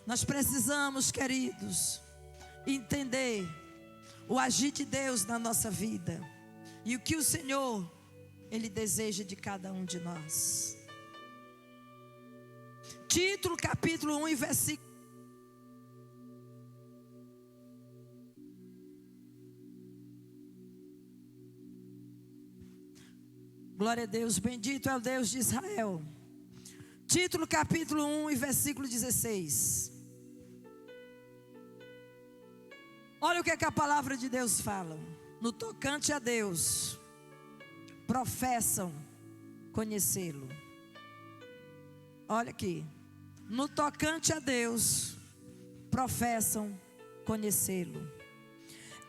nós precisamos, queridos, entender o agir de Deus na nossa vida e o que o Senhor, Ele deseja de cada um de nós. Título, capítulo 1 e versículo. Glória a Deus, bendito é o Deus de Israel. Título, capítulo 1 e versículo 16. Olha o que é que a palavra de Deus fala. No tocante a Deus, professam conhecê-lo. Olha aqui. No tocante a Deus, professam conhecê-lo.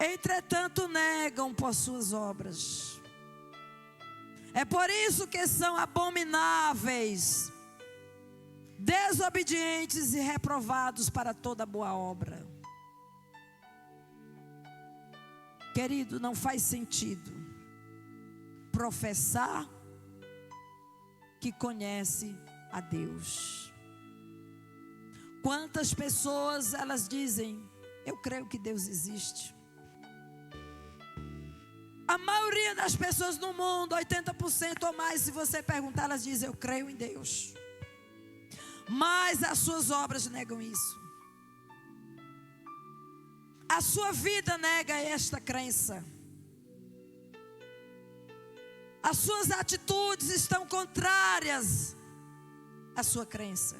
Entretanto, negam por suas obras. É por isso que são abomináveis, desobedientes e reprovados para toda boa obra. Querido, não faz sentido professar que conhece a Deus. Quantas pessoas elas dizem: eu creio que Deus existe. A maioria das pessoas no mundo, 80% ou mais, se você perguntar, elas dizem: eu creio em Deus. Mas as suas obras negam isso. A sua vida nega esta crença. As suas atitudes estão contrárias à sua crença.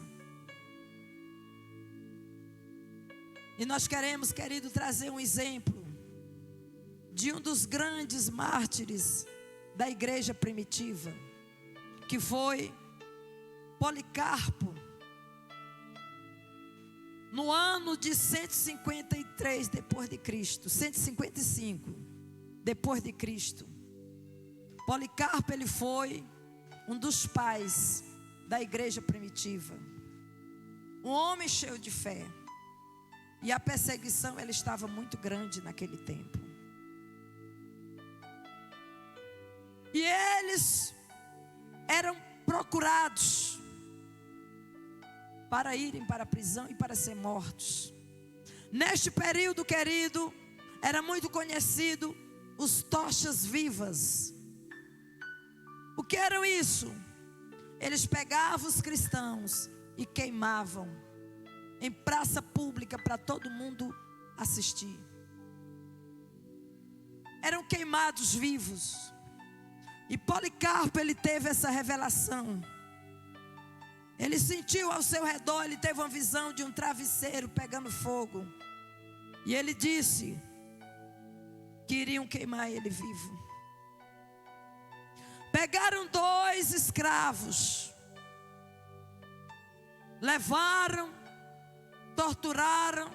E nós queremos, querido, trazer um exemplo de um dos grandes mártires da igreja primitiva, que foi Policarpo. No ano de 153 depois de Cristo, 155 depois de Cristo, Policarpo, ele foi um dos pais da igreja primitiva. Um homem cheio de fé. E a perseguição, ela estava muito grande naquele tempo. E eles eram procurados para irem para a prisão e para ser mortos. Neste período, querido, era muito conhecido os tochas vivas. O que eram isso? Eles pegavam os cristãos e queimavam em praça pública para todo mundo assistir. Eram queimados vivos. E Policarpo, ele teve essa revelação. Ele sentiu ao seu redor, ele teve uma visão de um travesseiro pegando fogo. E ele disse que iriam queimar ele vivo. Pegaram 2 escravos, levaram, torturaram,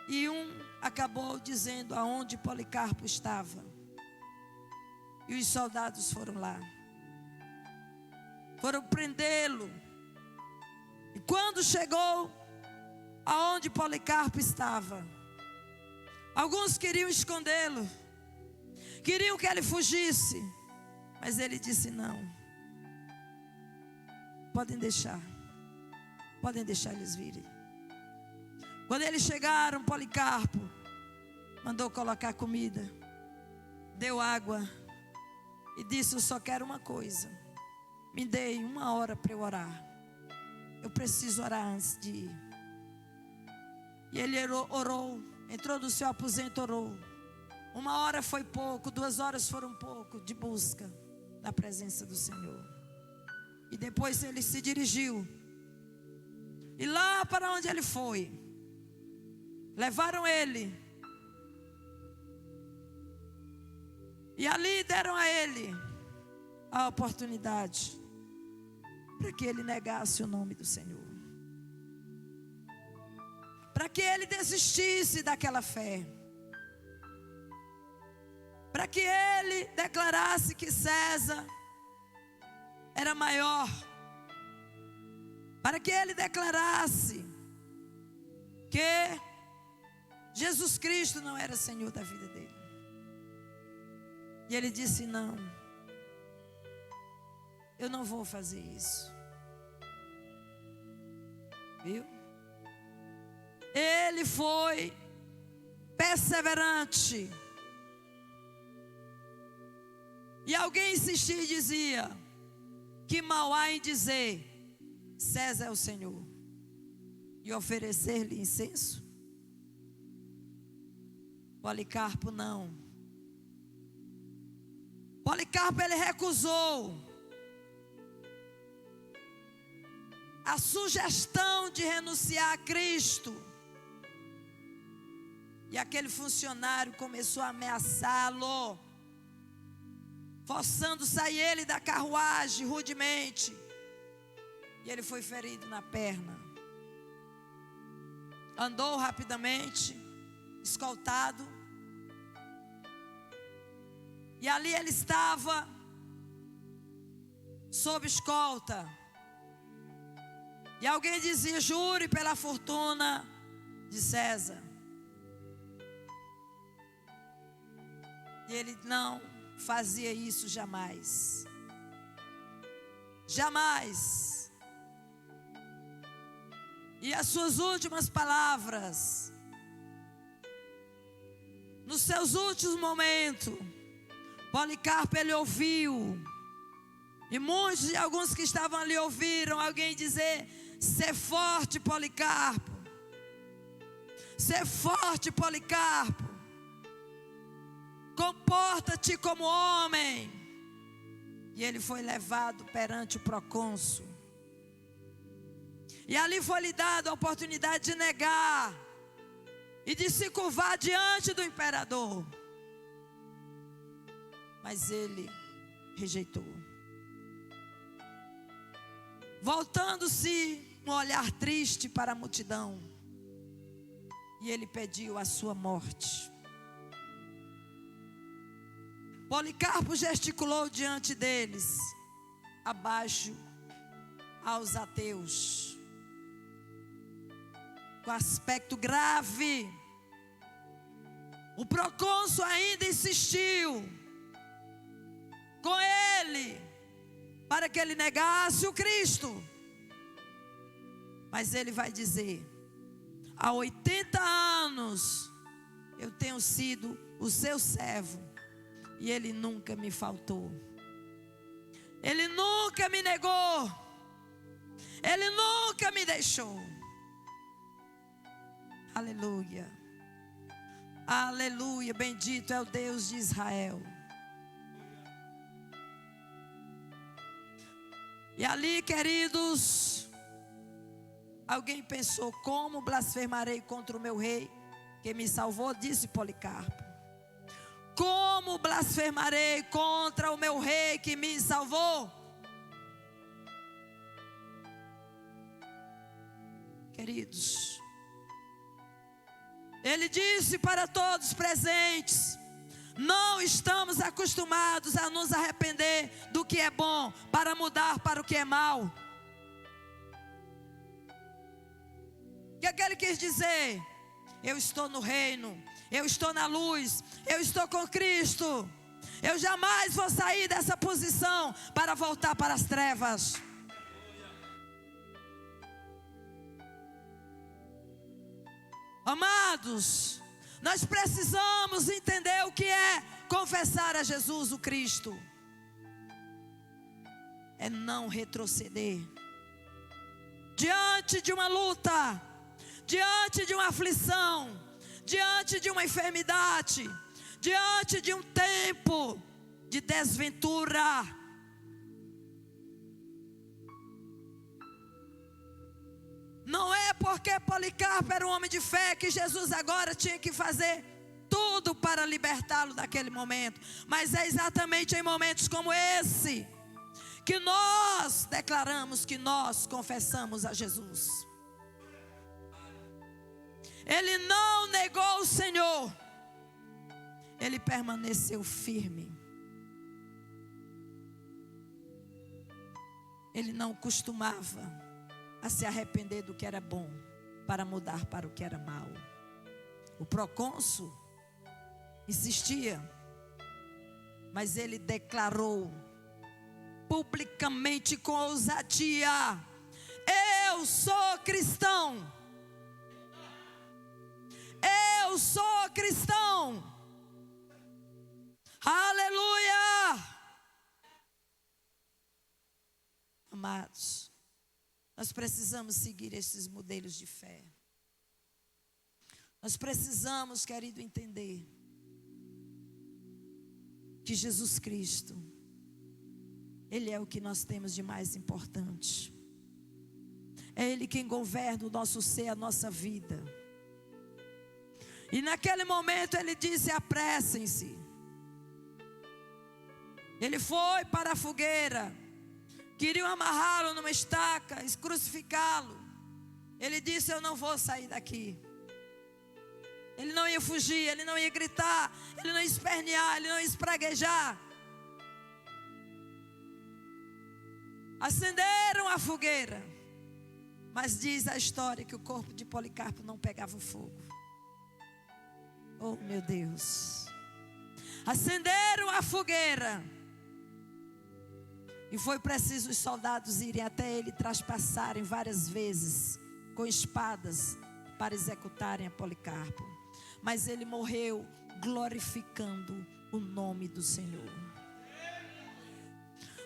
e um acabou dizendo aonde Policarpo estava. E os soldados foram lá, foram prendê-lo. E quando chegou aonde Policarpo estava, alguns queriam escondê-lo, queriam que ele fugisse, mas ele disse: não, podem deixar eles virem. Quando eles chegaram, Policarpo mandou colocar comida, deu água e disse: eu só quero uma coisa, me dê 1 hora para eu orar, eu preciso orar antes de ir. E ele orou, entrou no seu aposento, orou. 1 hora foi pouco, 2 horas foram pouco de busca na presença do Senhor. E depois ele se dirigiu, e lá para onde ele foi, levaram ele, e ali deram a ele a oportunidade para que ele negasse o nome do Senhor, para que ele desistisse daquela fé, para que ele declarasse que César era maior, para que ele declarasse que Jesus Cristo não era Senhor da vida dele. E ele disse: não, eu não vou fazer isso. Viu? Ele foi perseverante. E alguém insistia e dizia: que mal há em dizer César é o Senhor, e oferecer-lhe incenso? Policarpo não. Policarpo, ele recusou a sugestão de renunciar a Cristo. E aquele funcionário começou a ameaçá-lo, forçando sair ele da carruagem rudemente. E ele foi ferido na perna. Andou rapidamente, escoltado. E ali ele estava sob escolta. E alguém dizia: jure pela fortuna de César. E ele não fazia isso jamais. jamais. E as suas últimas palavras, nos seus últimos momentos, Policarpo, ele ouviu. E muitos e alguns que estavam ali ouviram alguém dizer: ser forte, Policarpo. Ser forte, Policarpo. Comporta-te como homem. E ele foi levado perante o procônsul. E ali foi lhe dada a oportunidade de negar e de se curvar diante do imperador. Mas ele rejeitou. Voltando-se um olhar triste para a multidão, e ele pediu a sua morte. Policarpo gesticulou diante deles: abaixo aos ateus. Com aspecto grave. O procônsul ainda insistiu com ele para que ele negasse o Cristo. Mas ele vai dizer: há 80 anos eu tenho sido o seu servo e ele nunca me faltou. Ele nunca me negou. Ele nunca me deixou. Aleluia. Aleluia. Bendito é o Deus de Israel. E ali, queridos, alguém pensou: como blasfemarei contra o meu rei que me salvou? Disse Policarpo. Como blasfemarei contra o meu rei que me salvou? Queridos, ele disse para todos presentes: não estamos acostumados a nos arrepender do que é bom para mudar para o que é mal. O que é que ele quis dizer? Eu estou no reino, eu estou na luz, eu estou com Cristo. Eu jamais vou sair dessa posição para voltar para as trevas. Amados, nós precisamos entender o que é confessar a Jesus o Cristo. É não retroceder diante de uma luta, diante de uma aflição, diante de uma enfermidade, diante de um tempo de desventura. Não é porque Policarpo era um homem de fé que Jesus agora tinha que fazer tudo para libertá-lo daquele momento. Mas é exatamente em momentos como esse que nós declaramos que nós confessamos a Jesus. Ele não negou o Senhor. Ele permaneceu firme. Ele não costumava a se arrepender do que era bom para mudar para o que era mal. O procônsul insistia, mas ele declarou publicamente com ousadia: eu sou cristão. Eu sou cristão. Aleluia. Amados, nós precisamos seguir esses modelos de fé. Nós precisamos, querido, entender que Jesus Cristo, Ele é o que nós temos de mais importante. É Ele quem governa o nosso ser, a nossa vida. E naquele momento Ele disse: apressem-se. Ele foi para a fogueira. Queriam amarrá-lo numa estaca, crucificá-lo. Ele disse: eu não vou sair daqui. Ele não ia fugir, ele não ia gritar, ele não ia espernear, ele não ia espraguejar. Acenderam a fogueira, mas diz a história que o corpo de Policarpo não pegava fogo. Oh, meu Deus. Acenderam a fogueira, E foi preciso os soldados irem até ele, traspassarem várias vezes com espadas para executarem a Policarpo. Mas ele morreu glorificando o nome do Senhor.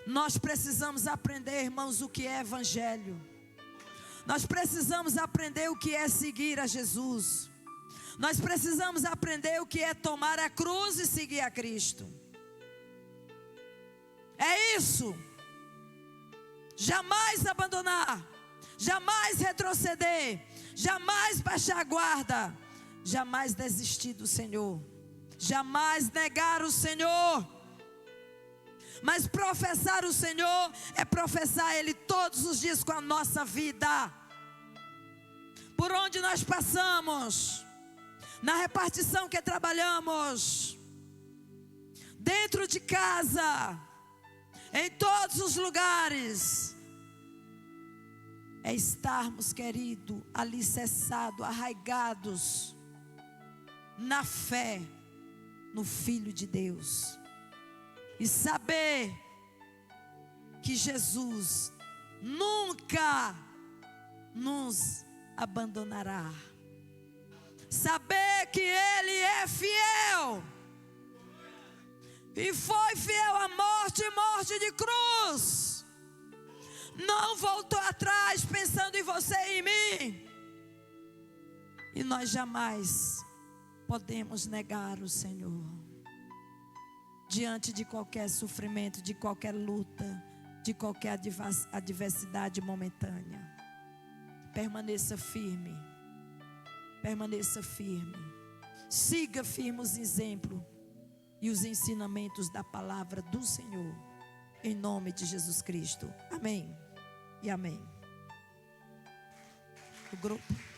Nós precisamos aprender, irmãos, o que é evangelho. Nós precisamos aprender o que é seguir a Jesus. Nós precisamos aprender o que é tomar a cruz e seguir a Cristo. É isso. Jamais abandonar, jamais retroceder, jamais baixar a guarda, jamais desistir do Senhor, jamais negar o Senhor. Mas professar o Senhor é professar Ele todos os dias com a nossa vida. Por onde nós passamos, na repartição que trabalhamos, dentro de casa, em todos os lugares, é estarmos, querido, alicerçados, arraigados na fé no Filho de Deus. E saber que Jesus nunca nos abandonará. Saber que Ele é fiel. E foi fiel à morte e morte de cruz. Não voltou atrás pensando em você e em mim. E nós jamais podemos negar o Senhor. Diante de qualquer sofrimento, de qualquer luta, de qualquer adversidade momentânea. Permaneça firme. Permaneça firme. Siga firme os exemplos e os ensinamentos da palavra do Senhor, em nome de Jesus Cristo. Amém e amém. O grupo.